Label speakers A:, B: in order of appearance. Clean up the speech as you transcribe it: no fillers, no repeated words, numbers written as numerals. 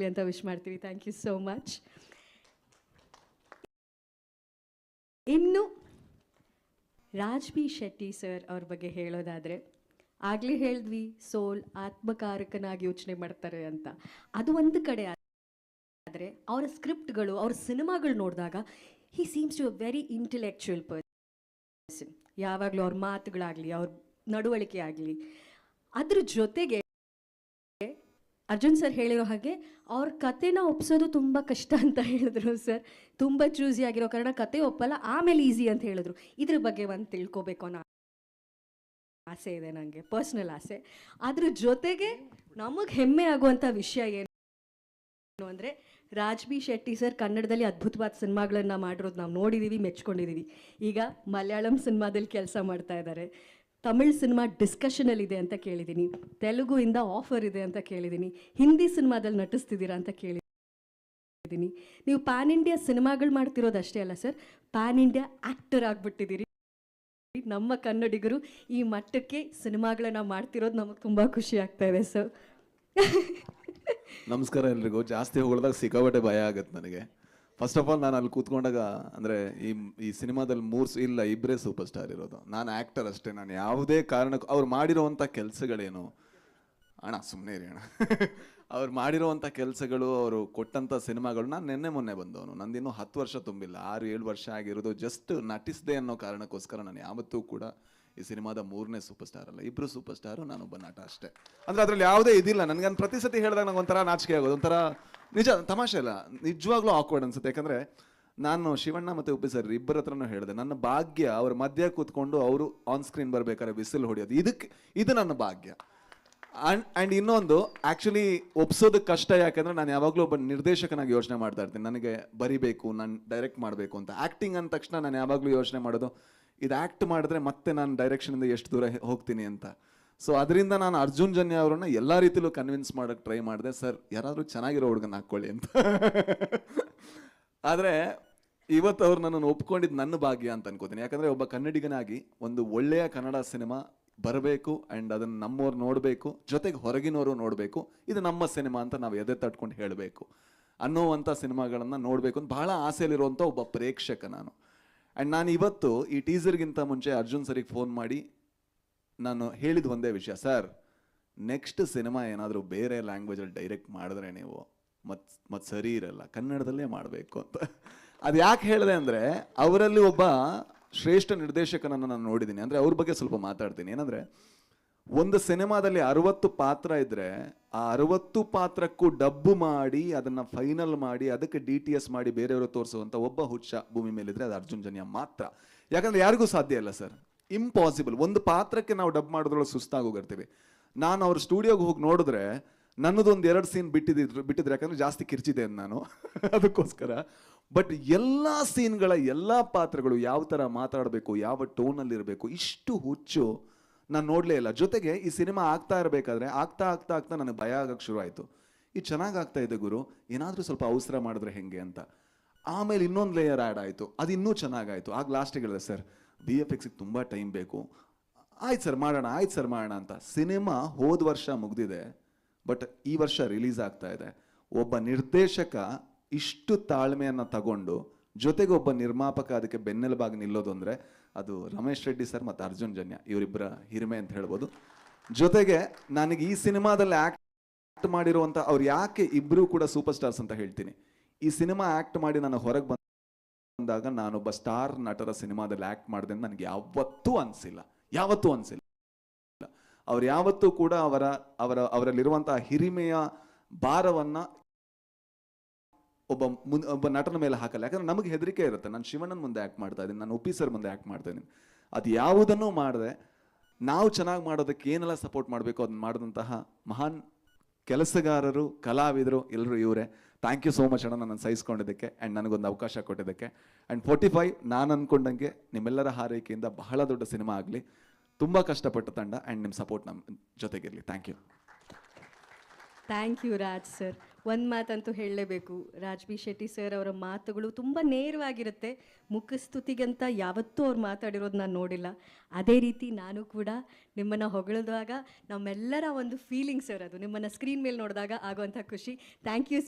A: ಅಂತ ವಿಶ್ ಮಾಡ್ತೀವಿ. Thank you so much. ಇನ್ನು ರಾಜ್ ಬಿ ಶೆಟ್ಟಿ ಸರ್ ಅವ್ರ ಬಗ್ಗೆ ಹೇಳೋದಾದರೆ, ಆಗಲೇ ಹೇಳಿದ್ವಿ ಸೋಲ್ ಆತ್ಮಕಾರಕನಾಗಿ ಯೋಚನೆ ಮಾಡ್ತಾರೆ ಅಂತ. ಅದು ಒಂದು ಕಡೆ ಆದರೆ ಅವರ ಸ್ಕ್ರಿಪ್ಟ್ಗಳು, ಅವರ ಸಿನಿಮಾಗಳು ನೋಡಿದಾಗ he seems to a very intellectual person. ಯಾವಾಗಲೂ ಅವ್ರ ಮಾತುಗಳಾಗಲಿ, ಅವ್ರ ನಡವಳಿಕೆ ಆಗಲಿ, ಅದ್ರ ಜೊತೆಗೆ ಅರ್ಜುನ್ ಸರ್ ಹೇಳಿರೋ ಹಾಗೆ ಅವ್ರ ಕತೆನ ಒಪ್ಸೋದು ತುಂಬ ಕಷ್ಟ ಅಂತ ಹೇಳಿದ್ರು ಸರ್. ತುಂಬ ಚೂಸಿ ಆಗಿರೋ ಕಾರಣ ಕತೆ ಒಪ್ಪಲ್ಲ, ಆಮೇಲೆ ಈಸಿ ಅಂತ ಹೇಳಿದ್ರು. ಇದ್ರ ಬಗ್ಗೆ ಒಂದು ತಿಳ್ಕೊಬೇಕು ಅನ್ನೋ ಆಸೆ ಇದೆ ನನಗೆ, ಪರ್ಸ್ನಲ್ ಆಸೆ. ಅದ್ರ ಜೊತೆಗೆ ನಮಗೆ ಹೆಮ್ಮೆ ಆಗುವಂಥ ವಿಷಯ ಏನು ಅಂದರೆ, ರಾಜ್ ಬಿ ಶೆಟ್ಟಿ ಸರ್ ಕನ್ನಡದಲ್ಲಿ ಅದ್ಭುತವಾದ ಸಿನಿಮಾಗಳನ್ನು ಮಾಡಿರೋದು ನಾವು ನೋಡಿದ್ದೀವಿ, ಮೆಚ್ಕೊಂಡಿದ್ದೀವಿ. ಈಗ ಮಲಯಾಳಂ ಸಿನಿಮಾದಲ್ಲಿ ಕೆಲಸ ಮಾಡ್ತಾ ಇದ್ದಾರೆ, ತಮಿಳ್ ಸಿನಿಮಾ ಡಿಸ್ಕಷನಲ್ಲಿದೆ ಅಂತ ಕೇಳಿದ್ದೀನಿ, ತೆಲುಗುವಿಂದ ಆಫರ್ ಇದೆ ಅಂತ ಕೇಳಿದ್ದೀನಿ, ಹಿಂದಿ ಸಿನಿಮಾದಲ್ಲಿ ನಟಿಸ್ತಿದ್ದೀರಾ ಅಂತ ಕೇಳಿದ್ದೀನಿ. ನೀವು ಪ್ಯಾನ್ ಇಂಡಿಯಾ ಸಿನಿಮಾಗಳು ಮಾಡ್ತಿರೋದಷ್ಟೇ ಅಲ್ಲ ಸರ್, ಪ್ಯಾನ್ ಇಂಡಿಯಾ ಆ್ಯಕ್ಟರ್ ಆಗಿಬಿಟ್ಟಿದ್ದೀರಿ. ನಮ್ಮ ಕನ್ನಡಿಗರು ಈ ಮಟ್ಟಕ್ಕೆ ಸಿನಿಮಾಗಳನ್ನ ಮಾಡ್ತಿರೋದು ನಮಗೆ ತುಂಬ ಖುಷಿ ಆಗ್ತಾ ಇದೆ ಸರ್.
B: ನಮಸ್ಕಾರ ಎಲ್ರಿಗೂ. ಜಾಸ್ತಿ ಹೊಗಳಿದಾಗ ಸಿಕ್ಕಾಪಟ್ಟೆ ಭಯ ಆಗುತ್ತೆ ನನಗೆ. ಫಸ್ಟ್ ಆಫ್ ಆಲ್ ನಾನು ಅಲ್ಲಿ ಕೂತ್ಕೊಂಡಾಗ ಅಂದರೆ ಈ ಸಿನಿಮಾದಲ್ಲಿ ಇಬ್ಬರೇ ಸೂಪರ್ ಸ್ಟಾರ್ ಇರೋದು. ನಾನು ಆ್ಯಕ್ಟರ್ ಅಷ್ಟೇ. ನಾನು ಯಾವುದೇ ಕಾರಣಕ್ಕೂ ಅವ್ರು ಮಾಡಿರೋವಂಥ ಕೆಲಸಗಳೇನು ಅಣ್ಣ ಸುಮ್ಮನೆ ಇರಿ ಅಣ್ಣ ಅವ್ರು ಮಾಡಿರೋವಂಥ ಕೆಲಸಗಳು, ಅವರು ಕೊಟ್ಟಂಥ ಸಿನಿಮಾಗಳು, ನಾನು ನಿನ್ನೆ ಮೊನ್ನೆ ಬಂದವನು. ನಂದಿನ್ನೂ 10 ವರ್ಷ ತುಂಬಿಲ್ಲ, 6-7 ವರ್ಷ ಆಗಿರೋದು. ಜಸ್ಟ್ ನಟಿಸಿದೆ ಅನ್ನೋ ಕಾರಣಕ್ಕೋಸ್ಕರ ನಾನು ಯಾವತ್ತೂ ಕೂಡ ಈ ಸಿನಿಮಾದ 3ನೇ ಸೂಪರ್ ಸ್ಟಾರ್ ಅಲ್ಲ, ಇಬ್ಬರು ಸೂಪರ್ ಸ್ಟಾರು, ನಾನೊಬ್ಬ ನಟ ಅಷ್ಟೇ. ಅಂದರೆ ಅದರಲ್ಲಿ ಯಾವುದೇ ಇದಿಲ್ಲ. ನನಗೆ ಪ್ರತಿ ಸತಿ ಹೇಳಿದಾಗ ನಂಗೆ ಒಂಥರ ನಾಚಿಕೆ ಆಗೋದು, ಒಂಥರ ನಿಜ ತಮಾಷೆ ಇಲ್ಲ, ನಿಜವಾಗ್ಲೂ ಆಕ್ವರ್ಡ್ ಅನ್ಸುತ್ತೆ. ಯಾಕಂದರೆ ನಾನು ಶಿವಣ್ಣ ಮತ್ತು ಉಪ್ಪಿ ಸರ್ ಇಬ್ಬರ ಹತ್ರನೂ ಹೇಳಿದೆ, ನನ್ನ ಭಾಗ್ಯ ಅವ್ರ ಮಧ್ಯ ಕೂತ್ಕೊಂಡು ಅವರು ಆನ್ ಸ್ಕ್ರೀನ್ ಬರಬೇಕಾದ್ರೆ ವಿಸಿಲ್ ಹೊಡೆಯೋದು, ಇದು ನನ್ನ ಭಾಗ್ಯ. ಆ್ಯಂಡ್ ಇನ್ನೊಂದು ಆ್ಯಕ್ಚುಲಿ ಒಪ್ಸೋದಕ್ಕೆ ಕಷ್ಟ. ಯಾಕೆಂದರೆ ನಾನು ಯಾವಾಗಲೂ ಒಬ್ಬ ನಿರ್ದೇಶಕನಾಗಿ ಯೋಚನೆ ಮಾಡ್ತಾ ಇರ್ತೀನಿ, ನನಗೆ ಬರಿಬೇಕು, ನಾನು ಡೈರೆಕ್ಟ್ ಮಾಡಬೇಕು ಅಂತ. ಆ್ಯಕ್ಟಿಂಗ್ ಅಂದ ತಕ್ಷಣ ನಾನು ಯಾವಾಗಲೂ ಯೋಚನೆ ಮಾಡೋದು, ಇದು ಆ್ಯಕ್ಟ್ ಮಾಡಿದ್ರೆ ಮತ್ತೆ ನಾನು ಡೈರೆಕ್ಷನಿಂದ ಎಷ್ಟು ದೂರ ಹೋಗ್ತೀನಿ ಅಂತ. ಸೊ ಅದರಿಂದ ನಾನು ಅರ್ಜುನ್ ಜನ್ಯ ಅವರನ್ನ ಎಲ್ಲ ರೀತಿಲೂ ಕನ್ವಿನ್ಸ್ ಮಾಡೋಕ್ಕೆ ಟ್ರೈ ಮಾಡಿದೆ. ಸರ್ ಯಾರಾದರೂ ಚೆನ್ನಾಗಿರೋ ಹುಡುಗನ ಹಾಕ್ಕೊಳ್ಳಿ ಅಂತ. ಆದರೆ ಇವತ್ತು ಅವ್ರು ನನ್ನನ್ನು ಒಪ್ಕೊಂಡಿದ್ದು ನನ್ನ ಭಾಗ್ಯ ಅಂತ ಅನ್ಕೋತೀನಿ. ಯಾಕಂದರೆ ಒಬ್ಬ ಕನ್ನಡಿಗನಾಗಿ ಒಂದು ಒಳ್ಳೆಯ ಕನ್ನಡ ಸಿನಿಮಾ ಬರಬೇಕು, ಆ್ಯಂಡ್ ಅದನ್ನು ನಮ್ಮವ್ರು ನೋಡಬೇಕು, ಜೊತೆಗೆ ಹೊರಗಿನವರು ನೋಡಬೇಕು, ಇದು ನಮ್ಮ ಸಿನಿಮಾ ಅಂತ ನಾವು ಎದೆ ತಟ್ಕೊಂಡು ಹೇಳಬೇಕು ಅನ್ನೋವಂಥ ಸಿನಿಮಾಗಳನ್ನು ನೋಡಬೇಕು ಅಂತ ಭಾಳ ಆಸೆಯಲ್ಲಿರುವಂಥ ಒಬ್ಬ ಪ್ರೇಕ್ಷಕ ನಾನು. ಆ್ಯಂಡ್ ನಾನು ಇವತ್ತು ಈ ಟೀಸರ್ಗಿಂತ ಮುಂಚೆ ಅರ್ಜುನ್ ಸರಿಗೆ ಫೋನ್ ಮಾಡಿ ನಾನು ಹೇಳಿದ ಒಂದೇ ವಿಷಯ, ಸರ್ ನೆಕ್ಸ್ಟ್ ಸಿನಿಮಾ ಏನಾದರೂ ಬೇರೆ ಲ್ಯಾಂಗ್ವೇಜಲ್ಲಿ ಡೈರೆಕ್ಟ್ ಮಾಡಿದ್ರೆ ನೀವು ಮತ್ತೆ ಸರಿ ಇರಲ್ಲ, ಕನ್ನಡದಲ್ಲೇ ಮಾಡಬೇಕು ಅಂತ. ಅದು ಯಾಕೆ ಹೇಳಿದೆ ಅಂದರೆ, ಅವರಲ್ಲಿ ಒಬ್ಬ ಶ್ರೇಷ್ಠ ನಿರ್ದೇಶಕನನ್ನು ನಾನು ನೋಡಿದ್ದೀನಿ. ಅಂದರೆ ಅವ್ರ ಬಗ್ಗೆ ಸ್ವಲ್ಪ ಮಾತಾಡ್ತೀನಿ. ಏನಂದರೆ, ಒಂದು ಸಿನಿಮಾದಲ್ಲಿ 60 ಪಾತ್ರ ಇದ್ದರೆ ಆ 60 ಪಾತ್ರಕ್ಕೂ ಡಬ್ಬು ಮಾಡಿ ಅದನ್ನು ಫೈನಲ್ ಮಾಡಿ ಅದಕ್ಕೆ DTS ಮಾಡಿ ಬೇರೆಯವರು ತೋರಿಸುವಂಥ ಒಬ್ಬ ಹುಚ್ಚ ಭೂಮಿ ಮೇಲಿದ್ರೆ ಅದು ಅರ್ಜುನ್ ಜನ್ಯ ಮಾತ್ರ. ಯಾಕಂದರೆ ಯಾರಿಗೂ ಸಾಧ್ಯ ಇಲ್ಲ ಸರ್, ಇಂಪಾಸಿಬಲ್. ಒಂದು ಪಾತ್ರಕ್ಕೆ ನಾವು ಡಬ್ ಮಾಡೋದ್ರೊಳಗೆ ಸುಸ್ತಾಗೋಗಿರ್ತೀವಿ. ನಾನು ಅವ್ರ ಸ್ಟುಡಿಯೋಗೆ ಹೋಗಿ ನೋಡಿದ್ರೆ ನನ್ನದೊಂದು 2 ಸೀನ್ ಬಿಟ್ಟಿದ್ರೆ ಯಾಕಂದರೆ ಜಾಸ್ತಿ ಕಿರ್ಚಿದೆ ನಾನು ಅದಕ್ಕೋಸ್ಕರ. ಬಟ್ ಎಲ್ಲ ಸೀನ್ಗಳ ಎಲ್ಲ ಪಾತ್ರಗಳು ಯಾವ ಥರ ಮಾತಾಡಬೇಕು, ಯಾವ ಟೋನಲ್ಲಿರಬೇಕು, ಇಷ್ಟು ಹುಚ್ಚು ನಾನು ನೋಡಲೇ ಇಲ್ಲ. ಜೊತೆಗೆ ಈ ಸಿನಿಮಾ ಆಗ್ತಾ ಇರಬೇಕಾದ್ರೆ ಆಗ್ತಾ ನನಗೆ ಭಯ ಆಗಕ್ಕೆ ಶುರು ಆಯಿತು. ಇದು ಚೆನ್ನಾಗಿ ಆಗ್ತಾ ಇದೆ ಗುರು, ಏನಾದರೂ ಸ್ವಲ್ಪ ಅವಸರ ಮಾಡಿದ್ರೆ ಹೆಂಗೆ ಅಂತ. ಆಮೇಲೆ ಇನ್ನೊಂದು ಲೇಯರ್ ಆ್ಯಡ್ ಆಯಿತು, ಅದು ಇನ್ನೂ ಚೆನ್ನಾಗಾಯಿತು. ಆಗ ಲಾಸ್ಟಿಗೆ ಹೇಳಿದೆ, ಸರ್ VFXಗೆ ತುಂಬ ಟೈಮ್ ಬೇಕು, ಆಯ್ತು ಸರ್ ಮಾಡೋಣ ಅಂತ. ಸಿನಿಮಾ ಹೋದ ವರ್ಷ ಮುಗ್ದಿದೆ, ಬಟ್ ಈ ವರ್ಷ ರಿಲೀಸ್ ಆಗ್ತಾ ಇದೆ. ಒಬ್ಬ ನಿರ್ದೇಶಕ ಇಷ್ಟು ತಾಳ್ಮೆಯನ್ನು ತಗೊಂಡು ಜೊತೆಗೆ ಒಬ್ಬ ನಿರ್ಮಾಪಕ ಅದಕ್ಕೆ ಬೆನ್ನೆಲುಬಾಗಿ ನಿಲ್ಲೋದು ಅಂದರೆ ಅದು ರಮೇಶ್ ರೆಡ್ಡಿ ಸರ್ ಮತ್ತು ಅರ್ಜುನ್ ಜನ್ಯ ಇವರಿಬ್ಬರ ಹಿರಿಮೆ ಅಂತ ಹೇಳ್ಬೋದು. ಜೊತೆಗೆ ನನಗೆ ಈ ಸಿನಿಮಾದಲ್ಲಿ ಆ್ಯಕ್ಟ್ ಮಾಡಿರುವಂಥ ಅವ್ರು ಯಾಕೆ ಇಬ್ಬರೂ ಕೂಡ ಸೂಪರ್ ಸ್ಟಾರ್ಸ್ ಅಂತ ಹೇಳ್ತೀನಿ, ಈ ಸಿನಿಮಾ ಆ್ಯಕ್ಟ್ ಮಾಡಿ ನಾನು ಹೊರಗೆ ಬಂದಾಗ ನಾನೊಬ್ಬ ಸ್ಟಾರ್ ನಟರ ಸಿನಿಮಾದಲ್ಲಿ ಆ್ಯಕ್ಟ್ ಮಾಡಿದೆ ಅಂತ ನನಗೆ ಯಾವತ್ತೂ ಅನಿಸಿಲ್ಲ. ಅವ್ರು ಯಾವತ್ತೂ ಕೂಡ ಅವರಲ್ಲಿರುವಂಥ ಹಿರಿಮೆಯ ಭಾರವನ್ನು ಒಬ್ಬ ನಟನ ಮೇಲೆ ಹಾಕಲ್ಲ. ಯಾಕಂದ್ರೆ ನಮಗೆ ಹೆದರಿಕೆ ಇರುತ್ತೆ. ನಾನು ಶಿವಣ್ಣನ ಮುಂದೆ ಆ್ಯಕ್ಟ್ ಮಾಡ್ತಾ ಇದ್ದೀನಿ, ನಾನು ಉಪ್ಪಿ ಸರ್ ಮುಂದೆ ಆ್ಯಕ್ಟ್ ಮಾಡ್ತಾ ಇದ್ದೀನಿ. ಅದು ಯಾವುದನ್ನೂ ಮಾಡದೆ ನಾವು ಚೆನ್ನಾಗಿ ಮಾಡೋದಕ್ಕೆ ಏನೆಲ್ಲ ಸಪೋರ್ಟ್ ಮಾಡಬೇಕು ಅದನ್ನ ಮಾಡಿದಂತಹ ಮಹಾನ್ ಕೆಲಸಗಾರರು, ಕಲಾವಿದರು ಎಲ್ಲರೂ ಇವರೇ. ಥ್ಯಾಂಕ್ ಯು ಸೋ ಮಚ್ ಅಣ್ಣ, ನನ್ನನ್ನು ಸಹಿಸ್ಕೊಂಡಿದ್ದಕ್ಕೆ ಆ್ಯಂಡ್ ನನಗೊಂದು ಅವಕಾಶ ಕೊಟ್ಟಿದ್ದಕ್ಕೆ. ಆ್ಯಂಡ್ 45 ನಾನು ಅಂದ್ಕೊಂಡಂಗೆ ನಿಮ್ಮೆಲ್ಲರ ಹಾರೈಕೆಯಿಂದ ಬಹಳ ದೊಡ್ಡ ಸಿನಿಮಾ ಆಗಲಿ. ತುಂಬ ಕಷ್ಟಪಟ್ಟ ತಂಡ ಆ್ಯಂಡ್ ನಿಮ್ಮ ಸಪೋರ್ಟ್ ನಮ್ಮ ಜೊತೆಗಿರಲಿ. Thank you
A: Raj sir. ಒಂದು ಮಾತಂತೂ ಹೇಳಲೇಬೇಕು, ರಾಜ್ ಬಿ ಶೆಟ್ಟಿ ಸರ್ ಅವರ ಮಾತುಗಳು ತುಂಬ ನೇರವಾಗಿರುತ್ತೆ. ಮುಖಸ್ತುತಿಗಂತ ಯಾವತ್ತೂ ಅವ್ರು ಮಾತಾಡಿರೋದು ನಾನು ನೋಡಿಲ್ಲ. ಅದೇ ರೀತಿ ನಾನು ಕೂಡ ನಿಮ್ಮನ್ನು ಹೊಗಳಿದಾಗ ನಮ್ಮೆಲ್ಲರ ಒಂದು ಫೀಲಿಂಗ್ ಸರ್ ಅದು, ನಿಮ್ಮನ್ನು ಸ್ಕ್ರೀನ್ ಮೇಲೆ ನೋಡಿದಾಗ ಆಗುವಂಥ ಖುಷಿ. Thank you.